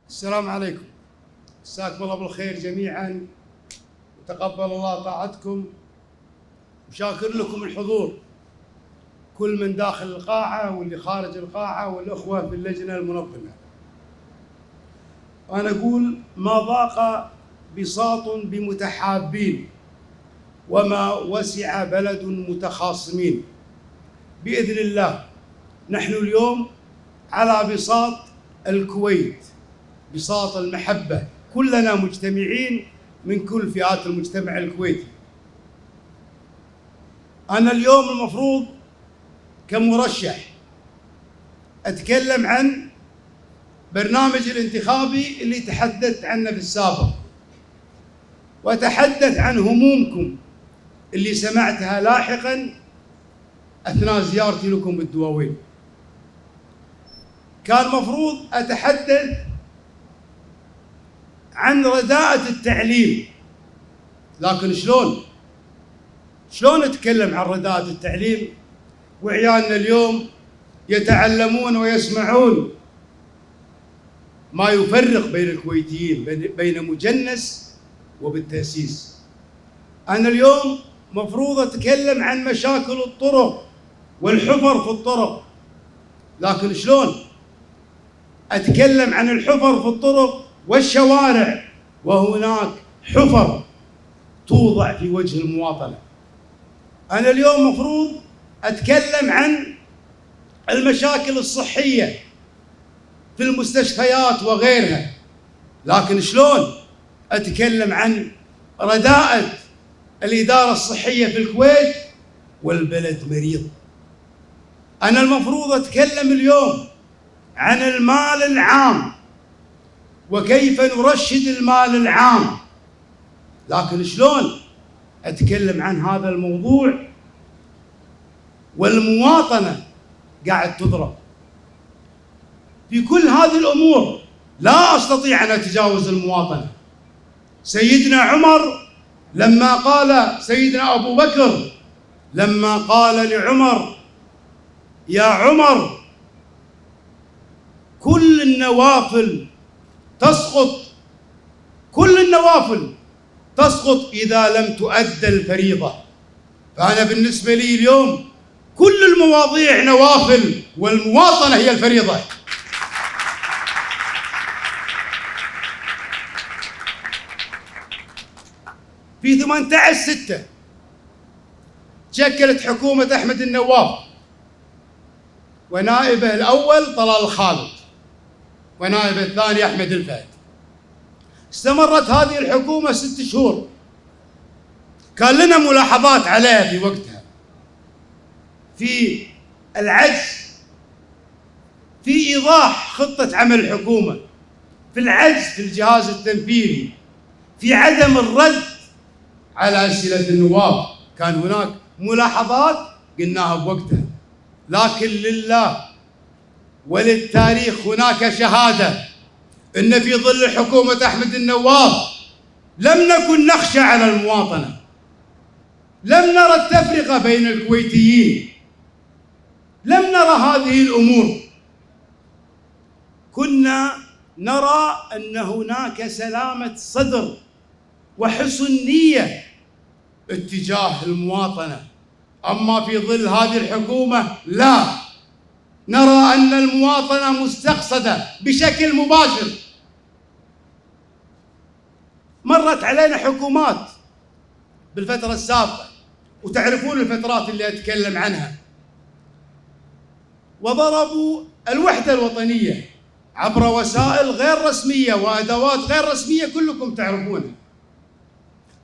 السلام عليكم. مساكم الله بالخير جميعا، وتقبل الله طاعتكم، وشاكر لكم الحضور، كل من داخل القاعة واللي خارج القاعة والأخوة في اللجنة المنظمة. وأنا أقول: ما ضاق بساط بمتحابين، وما وسع بلد متخاصمين. بإذن الله نحن اليوم على بساط الكويت، بساط المحبة، كلنا مجتمعين من كل فئات المجتمع الكويتي. أنا اليوم المفروض كمرشح أتكلم عن برنامج الانتخابي اللي تحدثت عنه في السابق، وأتحدث عن همومكم اللي سمعتها لاحقا أثناء زيارتي لكم بالدواوين. كان مفروض أتحدث عن رداءة التعليم، لكن شلون أتكلم عن رداءة التعليم وعيالنا اليوم يتعلمون ويسمعون ما يفرق بين الكويتيين، بين مجنس وبالتأسيس. أنا اليوم مفروض أتكلم عن مشاكل الطرق والحفر في الطرق، لكن شلون أتكلم عن الحفر في الطرق والشوارع وهناك حفر توضع في وجه المواطنة؟ أنا اليوم مفروض أتكلم عن المشاكل الصحية في المستشفيات وغيرها، لكن شلون أتكلم عن رداءة الإدارة الصحية في الكويت والبلد مريض؟ أنا المفروض أتكلم اليوم عن المال العام وكيف نرشد المال العام، لكن شلون أتكلم عن هذا الموضوع والمواطنة قاعد تضرب؟ في كل هذه الأمور لا أستطيع أن أتجاوز المواطنة. سيدنا عمر لما قال، سيدنا أبو بكر لما قال لعمر: يا عمر، كل النوافل تسقط إذا لم تؤدى الفريضة. فأنا بالنسبة لي اليوم كل المواضيع نوافل والمواطنة هي الفريضة. في 18/6 تشكلت حكومة أحمد النواف، ونائبه الأول طلال الخالد، ونائبه الثاني أحمد الفهد. استمرت هذه الحكومة 6 شهور. كان لنا ملاحظات عليها في وقتها، في العجز في إيضاح خطة عمل الحكومة، في العجز في الجهاز التنفيذي، في عدم الرد على أسئلة النواب. كان هناك ملاحظات قلناها بوقتها، لكن لله وللتاريخ هناك شهادة إن في ظل حكومة أحمد النواف لم نكن نخشى على المواطنة، لم نرى التفرقة بين الكويتيين، لم نرى هذه الأمور. كنا نرى أن هناك سلامة صدر وحسن نية اتجاه المواطنة. أما في ظل هذه الحكومة لا، نرى أن المواطنة مستقصدة بشكل مباشر. مرت علينا حكومات بالفترة السابقة، وتعرفون الفترات اللي أتكلم عنها، وضربوا الوحدة الوطنية عبر وسائل غير رسمية وأدوات غير رسمية كلكم تعرفونها.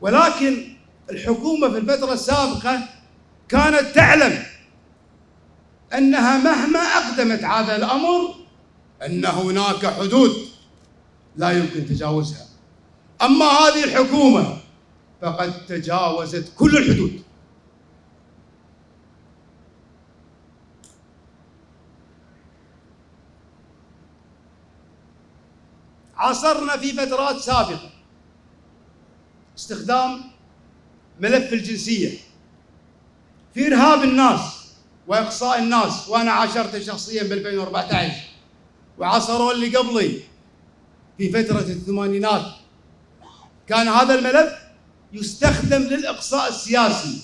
ولكن الحكومة في الفترة السابقة كانت تعلم أنها مهما أقدمت هذا الأمر أن هناك حدود لا يمكن تجاوزها. أما هذه الحكومة فقد تجاوزت كل الحدود. عاصرنا في فترات سابقة استخدام ملف الجنسية في إرهاب الناس وإقصاء الناس، وأنا عاشرته شخصيا ب 2014 وعاصروا اللي قبلي. في فترة الثمانينات كان هذا الملف يستخدم للإقصاء السياسي،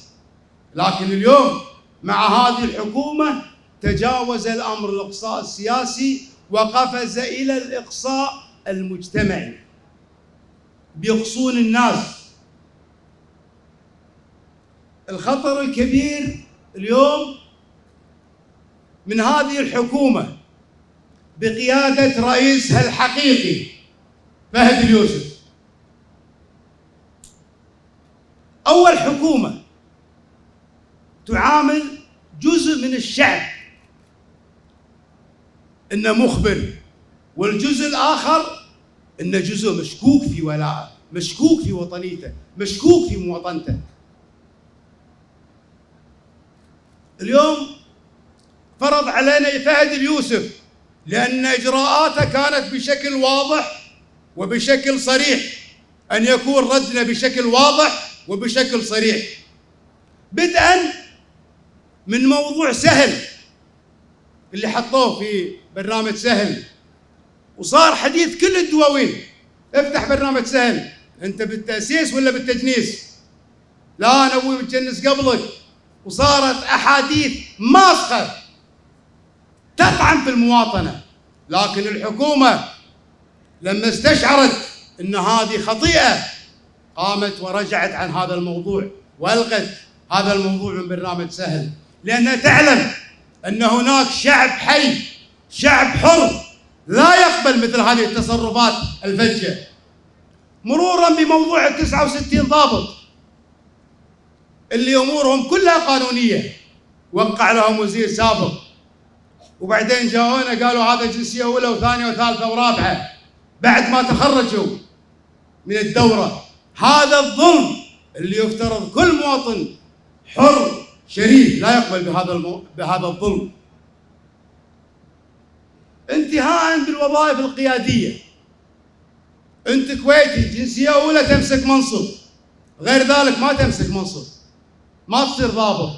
لكن اليوم مع هذه الحكومة تجاوز الأمر الإقصاء السياسي وقفز إلى الإقصاء المجتمعي، بيقصون الناس. الخطر الكبير اليوم من هذه الحكومة بقيادة رئيسها الحقيقي فهد اليوسف. أول حكومة تعامل جزء من الشعب إنه مخبر، والجزء الآخر إنه جزء مشكوك في ولاءه، مشكوك في وطنيته، مشكوك في مواطنته. اليوم فرض علينا فهد اليوسف لأن إجراءاته كانت بشكل واضح وبشكل صريح أن يكون ردنا بشكل واضح وبشكل صريح، بدءا من موضوع سهل اللي حطوه في برنامج سهل، وصار حديث كل الدواوين. افتح برنامج سهل، انت بالتأسيس ولا بالتجنيس؟ لا انا ابوي متجنس قبلك. وصارت احاديث ماسخه تطعن في المواطنه، لكن الحكومه لما استشعرت ان هذه خطيئه قامت ورجعت عن هذا الموضوع والغت هذا الموضوع من برنامج سهل، لانها تعلم ان هناك شعب حي، شعب حر لا يقبل مثل هذه التصرفات الفجة. مرورا بموضوع 69 ضابط اللي امورهم كلها قانونيه، وقع لهم وزير سابق، وبعدين جاءونا قالوا هذا جنسيه اولى وثانيه وثالثه ورابعه بعد ما تخرجوا من الدوره. هذا الظلم اللي يفترض كل مواطن حر شريف لا يقبل بهذا الظلم. انتهاء بالوظائف القياديه، انت كويتي جنسيه اولى تمسك منصب، غير ذلك ما تمسك منصب، ما تصير ضابط،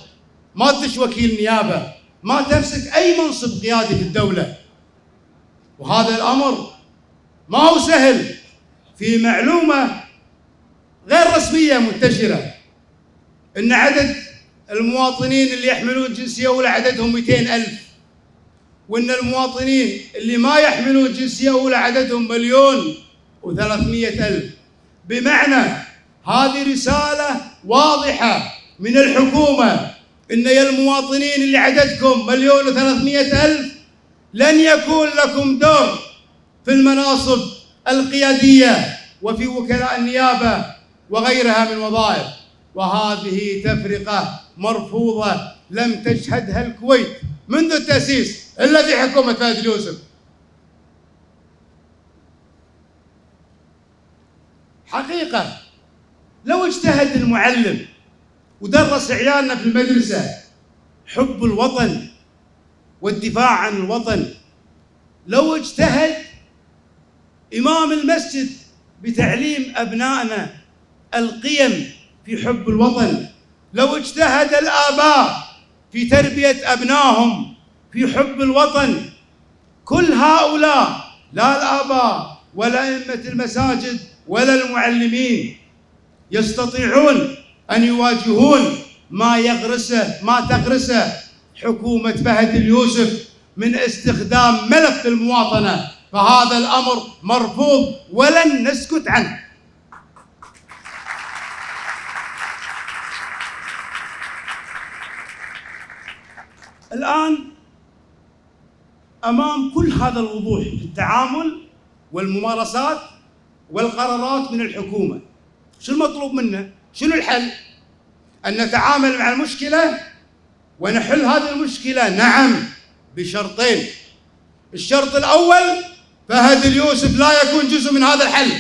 ما تدش وكيل نيابه، ما تمسك اي منصب قيادي في الدوله. وهذا الامر ما هو سهل. في معلومه غير رسميه منتشره ان عدد المواطنين اللي يحملون جنسيه اولى عددهم 200,000، وان المواطنين اللي ما يحملون جنسيه اولى عددهم 1,300,000. بمعنى هذه رساله واضحه من الحكومه ان يا المواطنين اللي عددكم 1,300,000 لن يكون لكم دور في المناصب القياديه وفي وكلاء النيابه وغيرها من وظائف. وهذه تفرقه مرفوضه لم تشهدها الكويت منذ التأسيس إلا في حكومة فهد اليوسف. حقيقة لو اجتهد المعلم ودرس عيالنا في المدرسة حب الوطن والدفاع عن الوطن، لو اجتهد إمام المسجد بتعليم أبنائنا القيم في حب الوطن، لو اجتهد الآباء في تربية أبنائهم في حب الوطن، كل هؤلاء لا الآباء ولا أئمة المساجد ولا المعلمين يستطيعون أن يواجهون ما تغرسه حكومة فهد اليوسف من استخدام ملف المواطنة. فهذا الأمر مرفوض ولن نسكت عنه. الآن أمام كل هذا الوضوح في التعامل والممارسات والقرارات من الحكومة، شو المطلوب منا؟ شنو الحل؟ أن نتعامل مع المشكلة ونحل هذه المشكلة، نعم، بشرطين. الشرط الأول فهد اليوسف لا يكون جزء من هذا الحل.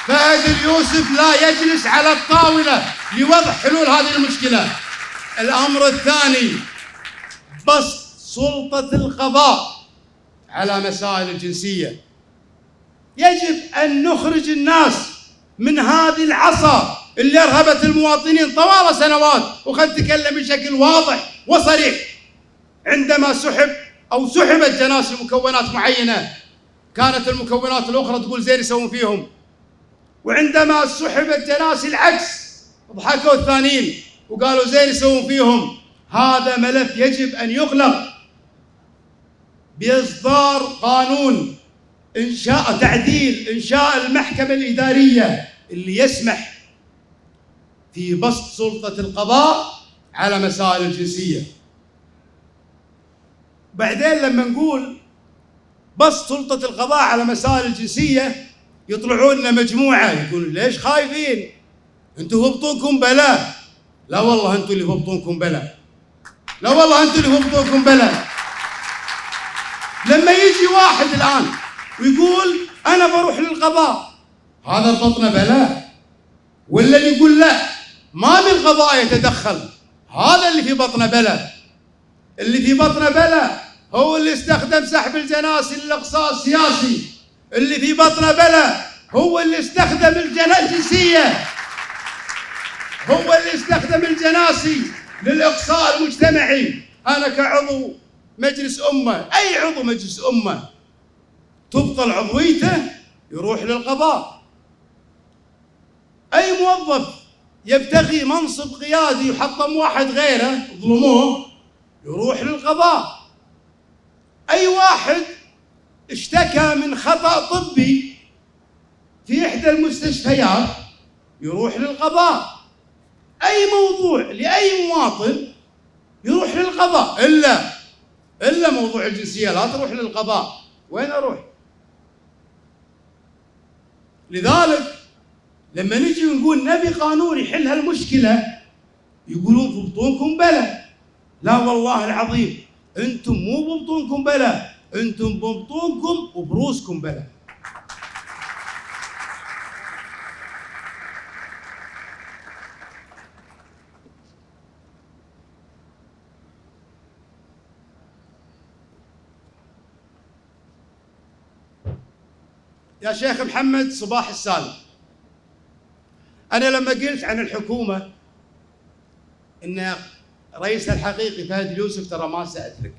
فهد اليوسف لا يجلس على الطاولة لوضع حلول هذه المشكلة. الأمر الثاني بسط سلطة القضاء على مسائل الجنسية. يجب أن نخرج الناس من هذه العصا اللي أرهبت المواطنين طوال سنوات. وخل نتكلم بشكل واضح وصريح، عندما سحبت جناسي مكونات معينة كانت المكونات الأخرى تقول زين يسوون فيهم. وعندما سحبت جناسي العكس، ضحكوا الثانيين وقالوا زين يسوون فيهم. هذا ملف يجب أن يغلق بإصدار قانون تعديل إنشاء المحكمة الإدارية اللي يسمح في بسط سلطة القضاء على مسائل الجنسية. بعدين لما نقول بسط سلطة القضاء على مسائل الجنسية يطلعون لنا مجموعة يقولون ليش خايفين؟ انتوا هبطونكم بلا. لا والله انتوا اللي هبطونكم بلا. لا والله انتوا اللي هبطونكم بلا. لما يجي واحد الآن ويقول أنا بروح للقضاء، هذا بطنه بلا؟ ولا اللي يقول لا ما من القضاء يتدخل، هذا اللي في بطنه بلا. اللي في بطنه بلا هو اللي استخدم سحب الجناسي للإقصاء السياسي. اللي في بطنه بلا هو اللي استخدم الجنسية، هو اللي استخدم الجناسي للإقصاء المجتمعي. أنا كعضو مجلس أمة، أي عضو مجلس أمة تبطل عضويته يروح للقضاء. أي موظف يبتغي منصب قيادي يحطم واحد غيره ظلموه يروح للقضاء. أي واحد اشتكى من خطأ طبي في إحدى المستشفيات يروح للقضاء. أي موضوع لأي مواطن يروح للقضاء، إلا موضوع الجنسية لا تروح للقضاء. وين أروح؟ لذلك لما نجي ونقول نبي قانون يحل هالمشكلة يقولون ببطونكم بلا. لا والله العظيم أنتم مو ببطونكم بلا، أنتم ببطونكم وبروسكم بلا. يا شيخ محمد صباح السالم، أنا لما قلت عن الحكومة إن رئيسها الحقيقي فهد اليوسف ترى ما سأترك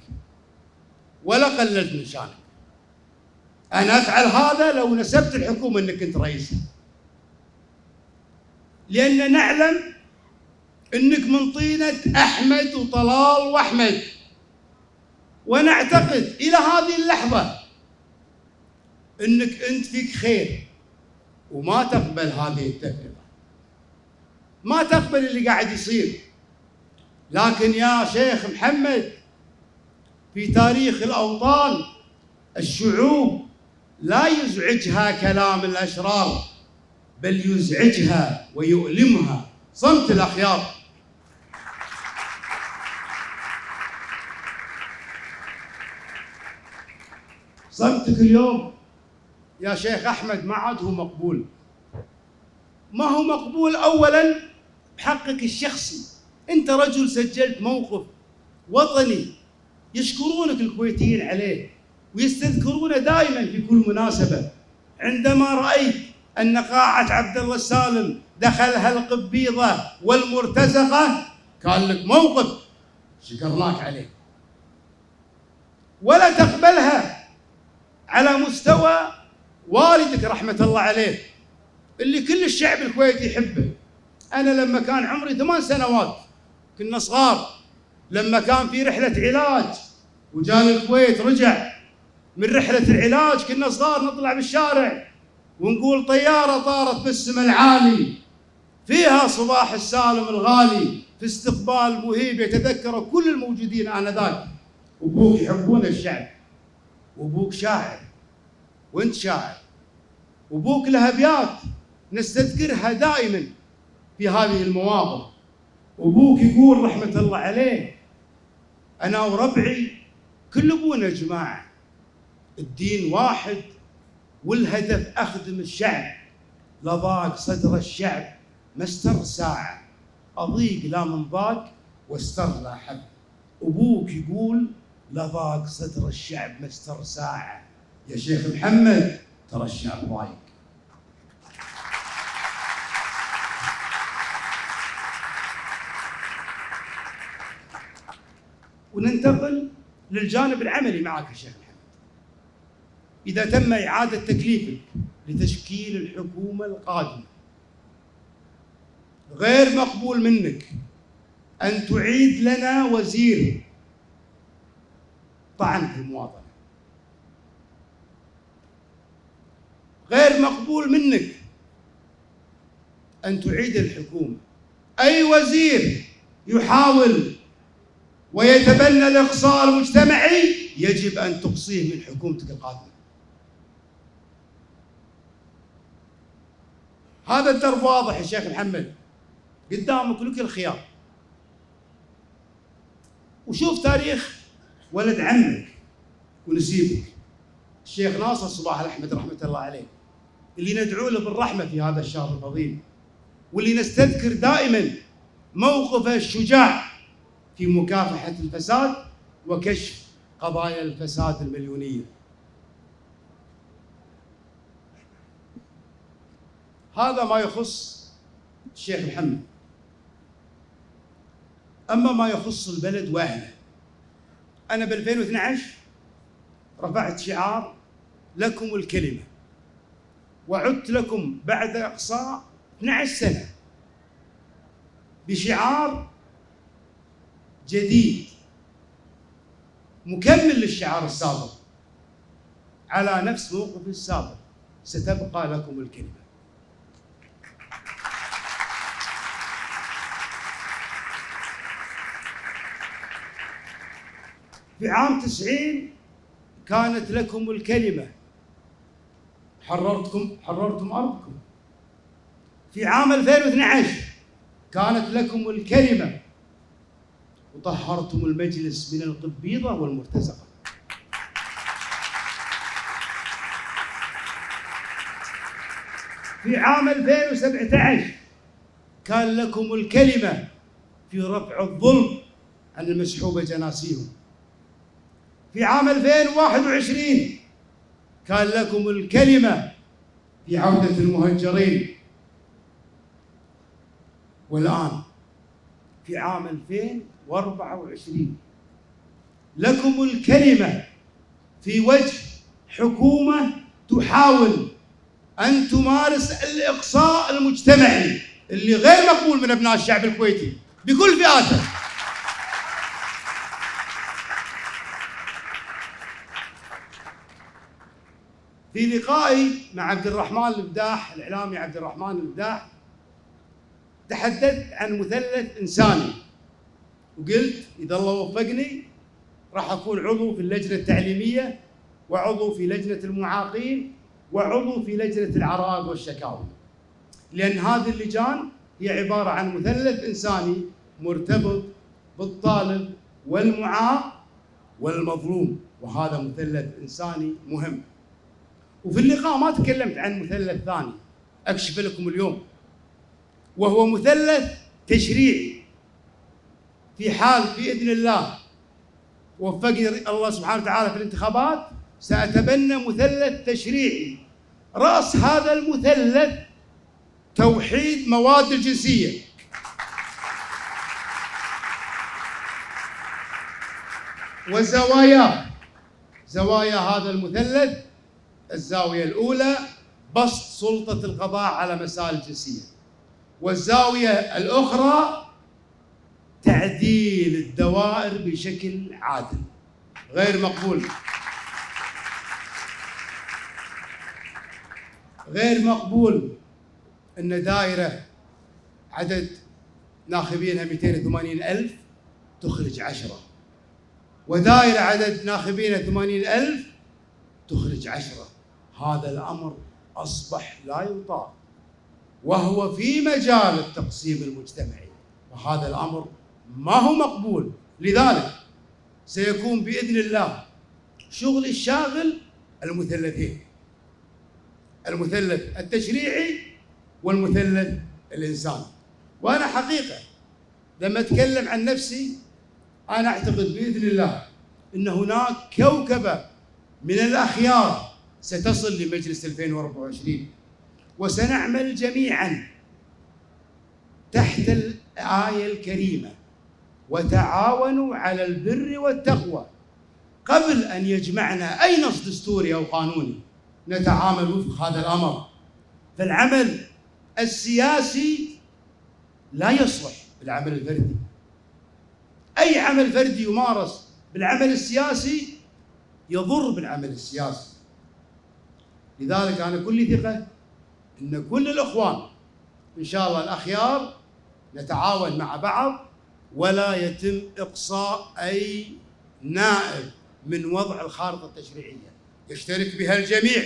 ولا قللت من شانك. أنا أفعل هذا لو نسبت الحكومة إنك كنت رئيسها، لأن نعلم إنك من طينة أحمد وطلال وأحمد، ونعتقد إلى هذه اللحظة إنك أنت فيك خير وما تقبل هذه التفرقة، ما تقبل اللي قاعد يصير. لكن يا شيخ محمد في تاريخ الأوطان الشعوب لا يزعجها كلام الأشرار، بل يزعجها ويؤلمها صمت الأخيار. صمتك اليوم يا شيخ أحمد ما عاد هو مقبول. ما هو مقبول أولاً بحقك الشخصي، أنت رجل سجلت موقف وطني يشكرونك الكويتيين عليه ويستذكرونه دائماً في كل مناسبة. عندما رأيت أن قاعة عبد الله السالم دخلها القبيضة والمرتزقة كان لك موقف شكرناك عليه، ولا تقبلها على مستوى والدك رحمة الله عليه اللي كل الشعب الكويتي يحبه. أنا لما كان عمري 8 سنوات كنا صغار، لما كان في رحلة علاج وجاني الكويت رجع من رحلة العلاج كنا صغار نطلع بالشارع ونقول طيارة طارت بالسما العالي فيها صباح السالم الغالي في استقبال مهيب يتذكره كل الموجودين آنذاك. وابوك يحبون الشعب، وابوك شاعر وانت شاعر، وابوك له ابيات نستذكرها دائما في هذه المواضع. وابوك يقول رحمة الله عليه انا وربعي كل ابونا جماعة، الدين واحد والهدف اخدم الشعب، لضاق صدر الشعب ما استر ساعة، اضيق لا من ضاق واستر لا حب. ابوك يقول لضاق صدر الشعب ما استر ساعة. يا شيخ محمد ترى الشعب ضايق. وننتقل للجانب العملي معك يا شيخ محمد. إذا تم إعادة تكليفك لتشكيل الحكومة القادمة، غير مقبول منك أن تعيد لنا وزير طعن في المواطنة. غير مقبول منك أن تعيد الحكومة. أي وزير يحاول ويتبنى الإقصاء المجتمعي يجب أن تقصيه من حكومتك القادمة. هذا الدرب واضح يا شيخ محمد، قدامك لك الخيار. وشوف تاريخ ولد عمك ونسيبك الشيخ ناصر صباح الأحمد رحمة الله عليه، اللي ندعو له بالرحمة في هذا الشهر الفضيل، واللي نستذكر دائما موقفه الشجاع في مكافحة الفساد وكشف قضايا الفساد المليونية. هذا ما يخص الشيخ محمد. أما ما يخص البلد وأهله، أنا ب2012 رفعت شعار لكم الكلمة، وعدت لكم بعد إقصاء 12 سنة بشعار جديد مكمل للشعار السابق على نفس موقف السابق: ستبقى لكم الكلمة. في عام 90 كانت لكم الكلمة، حررتم أرضكم. في عام 2012 كانت لكم الكلمة وطهرتم المجلس من القبيضة والمرتزقة. في عام 2017 كان لكم الكلمة في رفع الظلم عن المسحوبة جناسيهم. في عام 2021 كان لكم الكلمة في عودة المهجرين. والآن في عام 2024 لكم الكلمة في وجه حكومة تحاول أن تمارس الإقصاء المجتمعي اللي غير مقبول من أبناء الشعب الكويتي بكل فئاته. في لقائي مع عبد الرحمن البداح، الإعلامي عبد الرحمن البداح، تحدثت عن مثلث إنساني، وقلت إذا الله وفقني راح أكون عضو في اللجنة التعليمية، وعضو في لجنة المعاقين، وعضو في لجنة العرائض والشكاوي، لأن هذه اللجان هي عبارة عن مثلث إنساني مرتبط بالطالب والمعاق والمظلوم، وهذا مثلث إنساني مهم. وفي اللقاء ما تكلمت عن مثلث ثاني أكشف لكم اليوم، وهو مثلث تشريعي. في حال بإذن الله وفقني الله سبحانه وتعالى في الانتخابات سأتبنى مثلث تشريعي. رأس هذا المثلث توحيد مواد الجنسية، وزواياه. زوايا هذا المثلث: الزاوية الأولى بسط سلطة القضاء على مسائل الجنسية، والزاوية الأخرى تعديل الدوائر بشكل عادل. غير مقبول، غير مقبول أن دائرة عدد ناخبينها 280,000 تخرج 10، ودائرة عدد ناخبينها 80,000 تخرج 10. هذا الأمر أصبح لا يطاق، وهو في مجال التقسيم المجتمعي، وهذا الأمر ما هو مقبول. لذلك سيكون بإذن الله شغل الشاغل المثلثين: المثلث التشريعي والمثلث الإنساني. وأنا حقيقة لما أتكلم عن نفسي أنا أعتقد بإذن الله أن هناك كوكبة من الأخيار ستصل لمجلس 2024، وسنعمل جميعا تحت الآية الكريمة: وتعاونوا على البر والتقوى قبل أن يجمعنا أي نص دستوري أو قانوني نتعامل وفق هذا الأمر. فالعمل السياسي لا يصلح بالعمل الفردي. أي عمل فردي يمارس بالعمل السياسي يضر بالعمل السياسي. لذلك أنا كل ثقة أن كل الإخوان إن شاء الله الأخيار نتعاون مع بعض، ولا يتم إقصاء أي نائب من وضع الخارطة التشريعية. يشترك بها الجميع،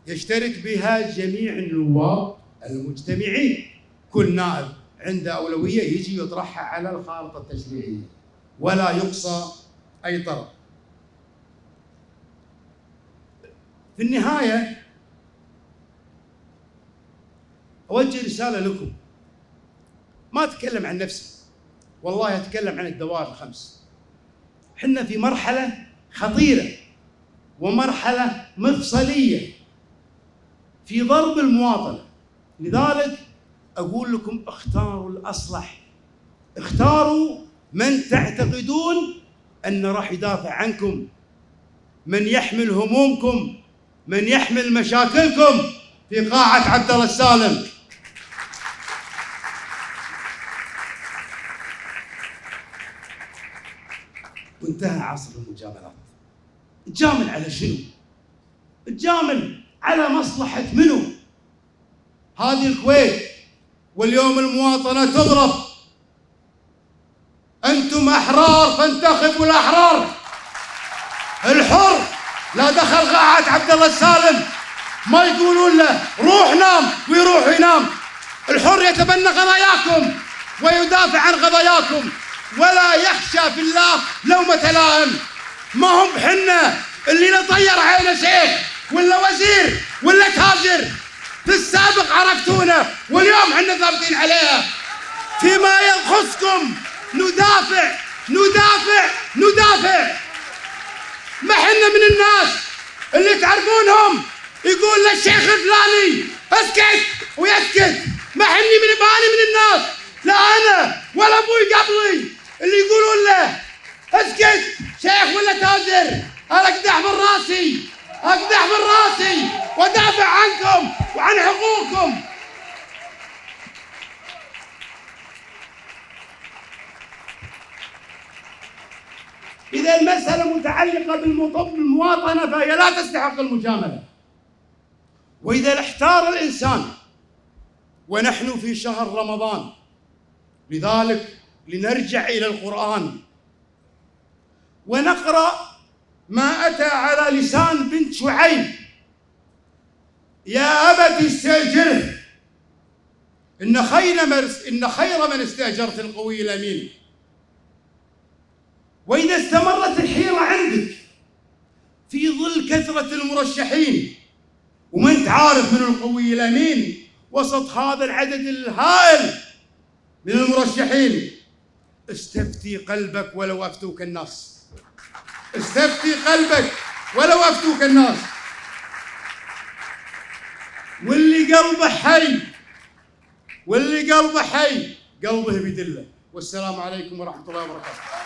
يشترك بها جميع النواب المجتمعين. كل نائب عنده أولوية يجي يطرحها على الخارطة التشريعية، ولا يقصى أي طرف. في النهاية أوجه رسالة لكم، ما أتكلم عن نفسي، والله أتكلم عن الدوائر الخمس. حنا في مرحلة خطيرة ومرحلة مفصلية في ضرب المواطنة. لذلك أقول لكم اختاروا الأصلح، اختاروا من تعتقدون أن راح يدافع عنكم، من يحمل همومكم، من يحمل مشاكلكم في قاعة عبد الله السالم. وانتهى عصر المجاملات. تجامل على شنو؟ تجامل على مصلحة منو؟ هذه الكويت واليوم المواطنة تضرب. أنتم أحرار فانتخبوا الأحرار. الحر لا دخل قاعة عبد الله السالم ما يقولون له روح نام ويروح ينام. الحر يتبنى قضاياكم ويدافع عن قضاياكم ولا يخشى في الله لومة لائم. ما هم بحنا اللي نطير عينه شيخ ولا وزير ولا تاجر. في السابق عرفتونا واليوم حنا ثابتين عليها. فيما يخصكم ندافع ندافع ندافع. ما حنا من الناس اللي تعرفونهم يقول للشيخ الفلاني اسكت ويسكت. ما حني من بالي من الناس، لا انا ولا ابوي قبلي اللي يقولون له اسكت شيخ ولا تاجر. انا اقدح من راسي، اقدح من راسي وادافع عنكم وعن حقوقكم. إذا المسألة متعلقة بالمواطنة فهي لا تستحق المجاملة. وإذا احتار الإنسان ونحن في شهر رمضان، لذلك لنرجع إلى القرآن ونقرأ ما أتى على لسان بنت شعيب: يا أبت استأجره إن خير من استأجرت القوي الأمين. وإذا استمرت الحيرة عندك في ظل كثرة المرشحين وما أنت عارف من القوي الأمين وسط هذا العدد الهائل من المرشحين، استفتي قلبك ولو أفتوك الناس. استفتي قلبك ولو أفتوك الناس. واللي قلبه حي، واللي قلبه حي قلبه بيدله. والسلام عليكم ورحمة الله وبركاته.